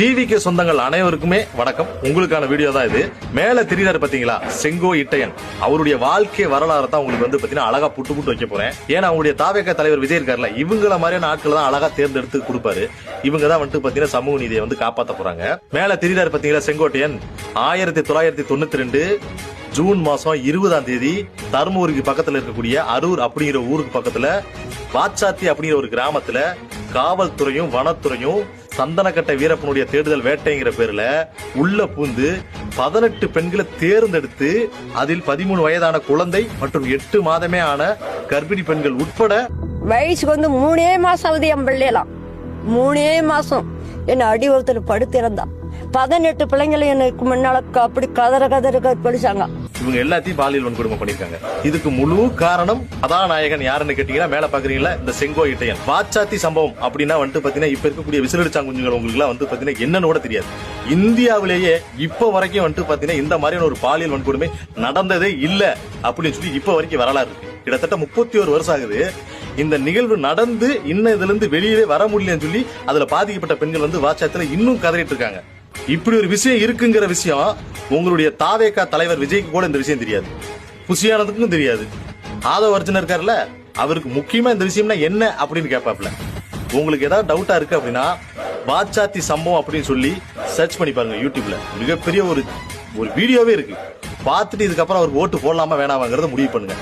டிவிக்கு சொந்தங்கள் அனைவருக்குமே வணக்கம். உங்களுக்கான வீடியோ தான் இது. மேல தெரியாரு பாத்தீங்களா, செங்கோ இட்டையன் அவருடைய வாழ்க்கை வரலாறு தான் உங்களுக்கு வந்து பாத்தீங்கன்னா அழகா புட்டு புட்டு வைக்க போறேன். ஏன்னா அவங்களுடைய தாவேக தலைவர் விஜய் இருக்காருல்ல, இவங்கள மாதிரியான ஆட்கள் தான் அழகா தேர்ந்தெடுத்து கொடுப்பாரு. இவங்க தான் வந்துட்டு பாத்தீங்கன்னா சமூக நீதியை வந்து காப்பாத்த போறாங்க. மேல தெரியாரு பாத்தீங்களா செங்கோட்டையன் 1992 ஜூன் மாசம் 20ஆம் தேதி தர்மபுரிக்கு பக்கத்துல இருக்கக்கூடிய அரூர் அப்படிங்கிற ஊருக்கு பக்கத்துல வாச்சாத்தி அப்படிங்கிற ஒரு கிராமத்துல காவல்துறையும் வனத்துறையும் சந்தனக்கட்டை வீரப்பனுடைய தேடுதல் வேட்டைங்கிற பேர்ல உள்ள பூந்து 18 பெண்களை தேர்ந்தெடுத்து அதில் 13 வயதான குழந்தை மற்றும் 8 மாதமே ஆன கர்ப்பிணி பெண்கள் உட்பட வயசுக்கு வந்து 3 மாசம் ஆகுது. என் பிள்ளைலாம் 3 மாசம் என்ன அடி ஒருத்தர் படுத்திருந்தான். 18 பிள்ளைங்களை எனக்கு முன்னால அப்படி கதற படிச்சாங்க. இவங்க எல்லாத்தையும் பாலியல் வன்கொடுமை பண்ணிருக்காங்க. இதுக்கு முழு காரணம் கதாநாயகன் யாருன்னு கேட்டீங்கன்னா, மேல பாக்குறீங்களா இந்த செங்கோ இட்டையன். வாச்சாத்தி சம்பவம் அப்படின்னா வந்துட்டு பாத்தீங்கன்னா இப்ப இருக்கக்கூடிய விசிலடிச்சாங்குஞ்சுகள் உங்களுக்கு எல்லாம் வந்து பாத்தீங்கன்னா என்னன்னு கூட தெரியாது. இந்தியாவிலேயே இப்ப வரைக்கும் வந்துட்டு பாத்தீங்கன்னா இந்த மாதிரியான ஒரு பாலியல் வன்கொடுமை நடந்ததே இல்ல அப்படின்னு சொல்லி இப்ப வரைக்கும் வரலாறு இருக்கு. கிட்டத்தட்ட 31 வருஷம் ஆகுது இந்த நிகழ்வு நடந்து. இன்னும் இதுல இருந்து வெளியவே வர முடியலன்னு சொல்லி அதுல பாதிக்கப்பட்ட பெண்கள் வந்து வாச்சாத்துல இன்னும் கதறிட்டு இருக்காங்க. இப்படி ஒரு விஷயம் இருக்குங்கிற விஷயம் உங்களுடைய தாவேகா தலைவர் விஜய்க்கு கூட இந்த விஷயம் தெரியாது. புசியானதுக்கும் தெரியாது. ஆதவ அர்ஜுன் இருக்காருல்ல, அவருக்கு முக்கியமா இந்த விஷயம்னா என்ன அப்படின்னு கேட்பாப்ல. உங்களுக்கு ஏதாவது டவுட்டா இருக்கு அப்படின்னா வாச்சாத்தி சம்பவம் அப்படின்னு சொல்லி சர்ச் பண்ணி பாருங்க யூடியூப்ல. மிகப்பெரிய ஒரு வீடியோவே இருக்கு. பார்த்துட்டு இதுக்கப்புறம் அவருக்கு ஓட்டு போடலாமா வேணாமாங்கிறத முடிவு பண்ணுங்க.